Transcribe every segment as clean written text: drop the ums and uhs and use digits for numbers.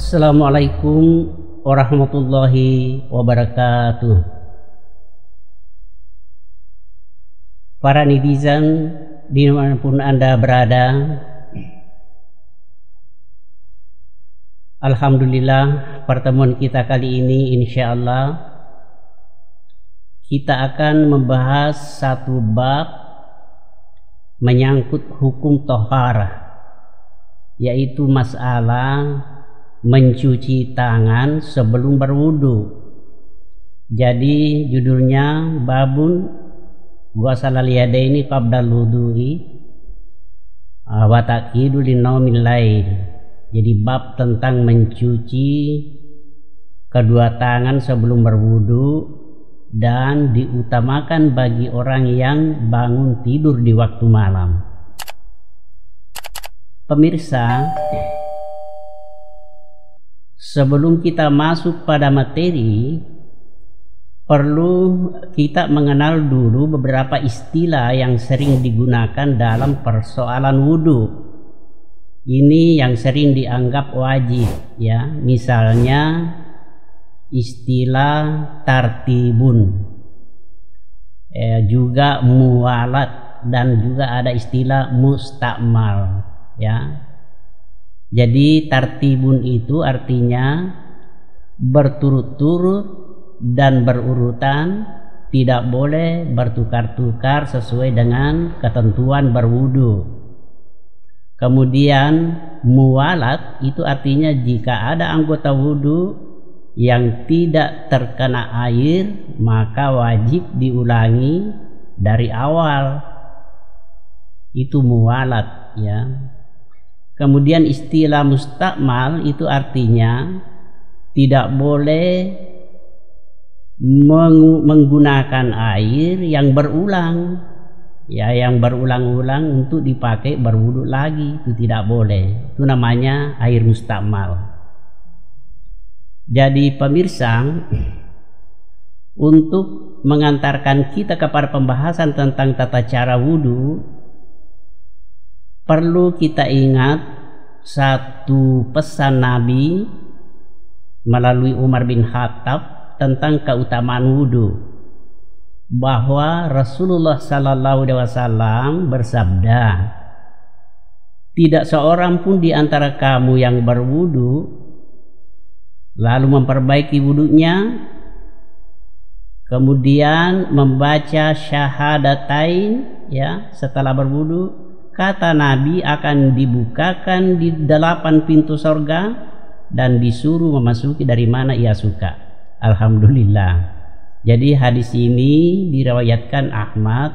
Assalamualaikum warahmatullahi wabarakatuh. Para netizen dimanapun Anda berada, alhamdulillah pertemuan kita kali ini insya Allah kita akan membahas satu bab menyangkut hukum toharah, yaitu masalah mencuci tangan sebelum berwudu. Jadi judulnya babun ghuslal yadaini qabla wudu'i wa taqidu linaumil lail. Jadi bab tentang mencuci kedua tangan sebelum berwudu dan diutamakan bagi orang yang bangun tidur di waktu malam. Pemirsa, sebelum kita masuk pada materi, perlu kita mengenal dulu beberapa istilah yang sering digunakan dalam persoalan wudhu. Ini yang sering dianggap wajib, ya. Misalnya istilah tartibun, juga muwalat, dan juga ada istilah mustakmal, ya. Jadi tartibun itu artinya berturut-turut dan berurutan, tidak boleh bertukar-tukar sesuai dengan ketentuan berwudu. Kemudian muwalat itu artinya jika ada anggota wudu yang tidak terkena air maka wajib diulangi dari awal. Itu muwalat, ya. Kemudian istilah mustakmal itu artinya tidak boleh menggunakan air yang berulang, ya, yang berulang-ulang untuk dipakai berwudu lagi, itu tidak boleh. Itu namanya air mustakmal. Jadi pemirsa, untuk mengantarkan kita kepada pembahasan tentang tata cara wudu, perlu kita ingat satu pesan Nabi melalui Umar bin Khattab tentang keutamaan wudu, bahwa Rasulullah Sallallahu Alaihi Wasallam bersabda, tidak seorang pun di antara kamu yang berwudu lalu memperbaiki wudunya, kemudian membaca syahadatain, ya, setelah berwudu, kata Nabi akan dibukakan di 8 pintu sorga dan disuruh memasuki dari mana ia suka. Alhamdulillah. Jadi hadis ini diriwayatkan Ahmad,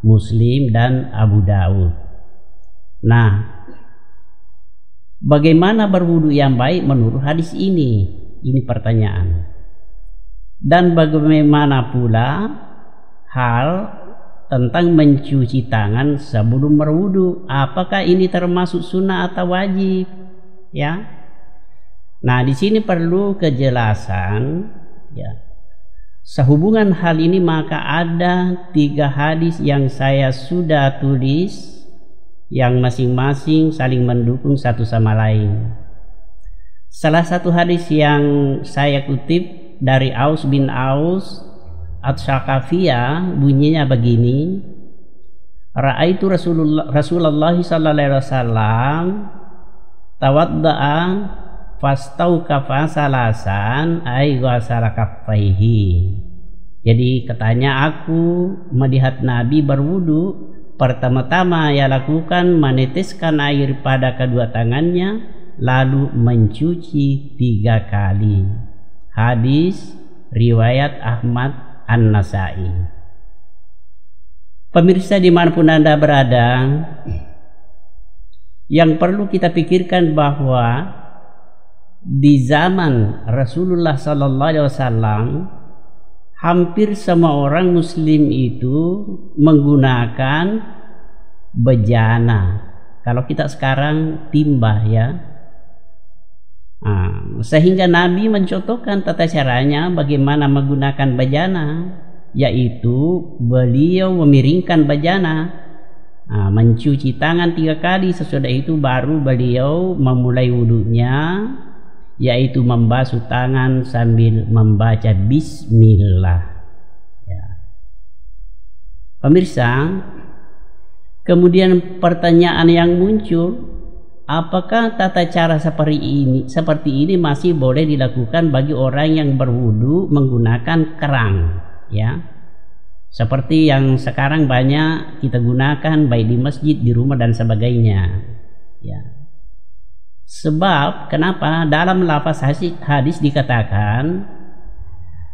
Muslim, dan Abu Daud. Nah, bagaimana berwudu yang baik menurut hadis ini? Ini pertanyaan. Dan bagaimana pula hal tentang mencuci tangan sebelum berwudu? Apakah ini termasuk sunnah atau wajib? Ya. Nah, di sini perlu kejelasan, ya. Sehubungan hal ini maka ada 3 hadis yang saya sudah tulis yang masing-masing saling mendukung satu sama lain. Salah satu hadis yang saya kutip dari Aus bin Aus At-Syaqafiyah bunyinya begini: Ra'aitu Rasulullah sallallahu alaihi wasallam tawadda'a fastaukafa salasan ay ghasala kaffaihi. Jadi katanya, aku melihat Nabi berwudu, pertama-tama ia lakukan meneteskan air pada kedua tangannya lalu mencuci 3 kali. Hadis riwayat Ahmad An-Nasai. Pemirsa dimanapun Anda berada, yang perlu kita pikirkan bahwa di zaman Rasulullah Sallallahu Alaihi Wasallam hampir semua orang Muslim itu menggunakan bejana. Kalau kita sekarang timbah, ya. Sehingga Nabi mencontohkan tata caranya bagaimana menggunakan bejana, yaitu beliau memiringkan bejana, mencuci tangan 3 kali, sesudah itu baru beliau memulai wudunya, yaitu membasuh tangan sambil membaca bismillah. Ya. Pemirsa, kemudian pertanyaan yang muncul, apakah tata cara seperti ini masih boleh dilakukan bagi orang yang berwudu menggunakan kerang, ya? Seperti yang sekarang banyak kita gunakan baik di masjid, di rumah dan sebagainya, ya. Sebab kenapa dalam lafaz hadis dikatakan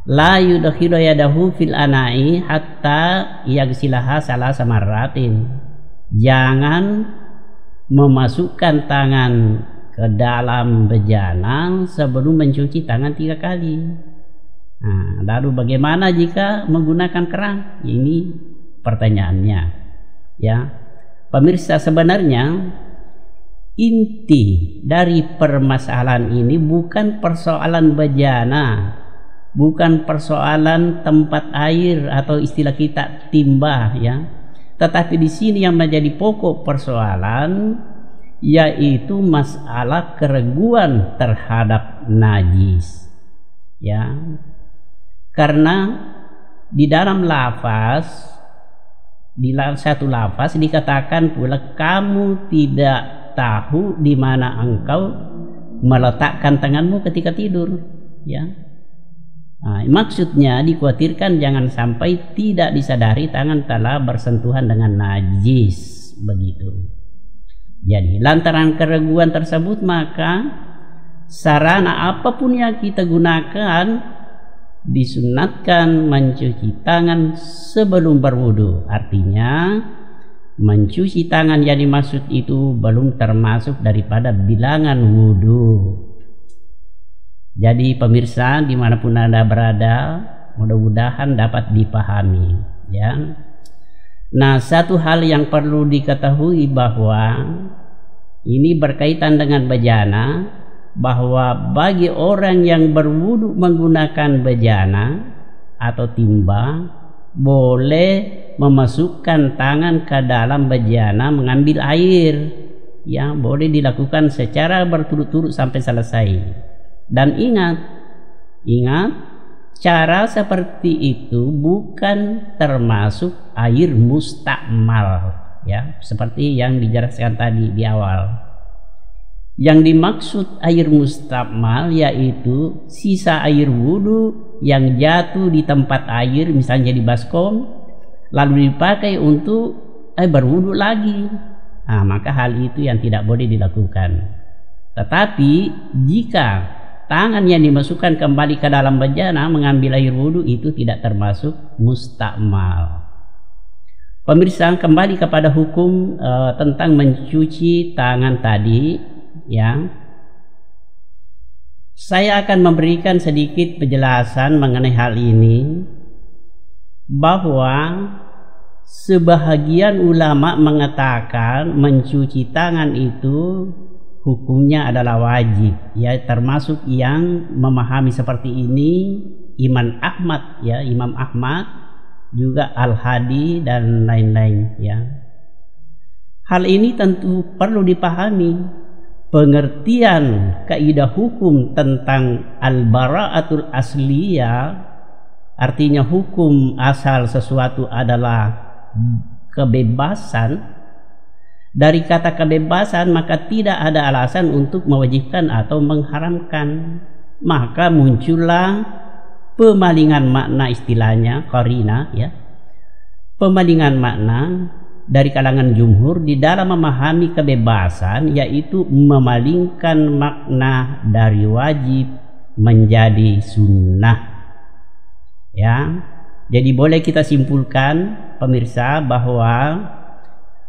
la yudkhilu yadahu fil anai hatta yaghsilaha salasa marratin. Jangan memasukkan tangan ke dalam bejana sebelum mencuci tangan 3 kali. Nah, lalu bagaimana jika menggunakan kerang? Ini pertanyaannya, ya. Pemirsa, sebenarnya inti dari permasalahan ini bukan persoalan bejana, bukan persoalan tempat air atau istilah kita timba, ya. Tetapi di sini yang menjadi pokok persoalan yaitu masalah keraguan terhadap najis, ya. Karena di dalam lafaz, di satu lafaz dikatakan pula kamu tidak tahu di mana engkau meletakkan tanganmu ketika tidur, ya. Nah, maksudnya dikhawatirkan jangan sampai tidak disadari tangan telah bersentuhan dengan najis, begitu. Jadi lantaran keraguan tersebut maka sarana apapun yang kita gunakan disunatkan mencuci tangan sebelum berwudu. Artinya mencuci tangan yang dimaksud itu belum termasuk daripada bilangan wudu. Jadi pemirsa dimanapun Anda berada, mudah-mudahan dapat dipahami, ya. Nah, satu hal yang perlu diketahui bahwa ini berkaitan dengan bejana, bahwa bagi orang yang berwudu menggunakan bejana atau timba boleh memasukkan tangan ke dalam bejana mengambil air, ya, boleh dilakukan secara berturut-turut sampai selesai. Dan ingat, cara seperti itu bukan termasuk air mustakmal, ya, seperti yang dijelaskan tadi di awal. Yang dimaksud air mustakmal yaitu sisa air wudu yang jatuh di tempat air, misalnya di baskom, lalu dipakai untuk berwudu lagi. Nah, maka hal itu yang tidak boleh dilakukan. Tetapi jika tangan yang dimasukkan kembali ke dalam bejana mengambil air wudu, itu tidak termasuk mustakmal. Pemirsa, kembali kepada hukum tentang mencuci tangan tadi, ya. Saya akan memberikan sedikit penjelasan mengenai hal ini, bahwa sebahagian ulama mengatakan mencuci tangan itu hukumnya adalah wajib, ya, termasuk yang memahami seperti ini Imam Ahmad, ya, Imam Ahmad, juga Al-Hadi dan lain-lain, ya. Hal ini tentu perlu dipahami. Pengertian kaidah hukum tentang al-bara'atul asliyah, artinya hukum asal sesuatu adalah kebebasan. Dari kata kebebasan maka tidak ada alasan untuk mewajibkan atau mengharamkan. Maka muncullah pemalingan makna, istilahnya qarina, ya. Pemalingan makna dari kalangan jumhur di dalam memahami kebebasan, yaitu memalingkan makna dari wajib menjadi sunnah, ya. Jadi boleh kita simpulkan, pemirsa, bahwa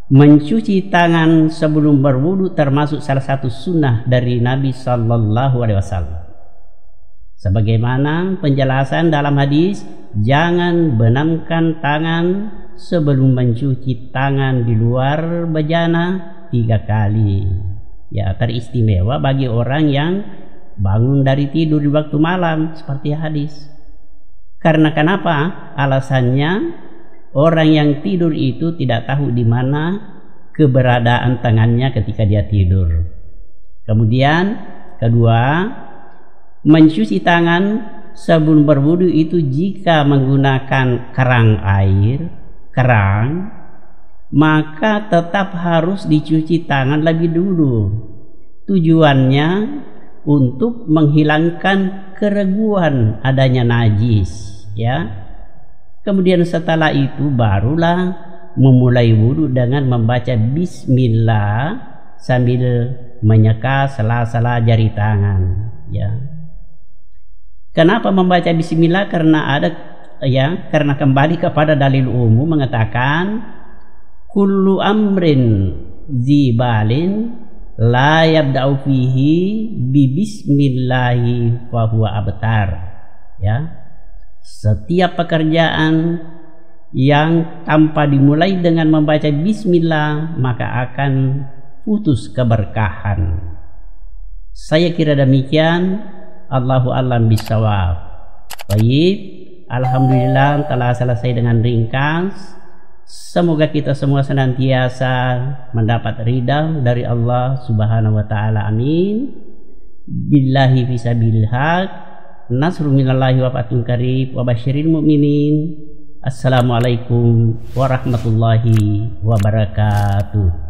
mencuci tangan sebelum berwudu termasuk salah satu sunnah dari Nabi Sallallahu Alaihi Wasallam. Sebagaimana penjelasan dalam hadis, jangan benamkan tangan sebelum mencuci tangan di luar bejana 3 kali. Ya, teristimewa bagi orang yang bangun dari tidur di waktu malam, seperti hadis. Karena kenapa? Alasannya, orang yang tidur itu tidak tahu di mana keberadaan tangannya ketika dia tidur. Kemudian kedua, mencuci tangan sebelum berwudu itu jika menggunakan kerang, maka tetap harus dicuci tangan lebih dulu. Tujuannya untuk menghilangkan keraguan adanya najis, ya. Kemudian setelah itu barulah memulai wudu dengan membaca bismillah sambil menyeka sela-sela jari tangan, ya. Kenapa membaca bismillah? Karena kembali kepada dalil umum mengatakan kullu amrin zibalin la yabda'u fihi bi bismillahi fa huwa abtar, ya. Setiap pekerjaan yang tanpa dimulai dengan membaca bismillah maka akan putus keberkahan. Saya kira demikian. Allahu a'lam bishawab. Baik, alhamdulillah telah selesai dengan ringkas. Semoga kita semua senantiasa mendapat ridha dari Allah Subhanahu wa taala. Amin. Billahi fisabilil haq. Nasrun minallahi wa fathun qarib wa basyiril mu'minin. Assalamualaikum warahmatullahi wabarakatuh.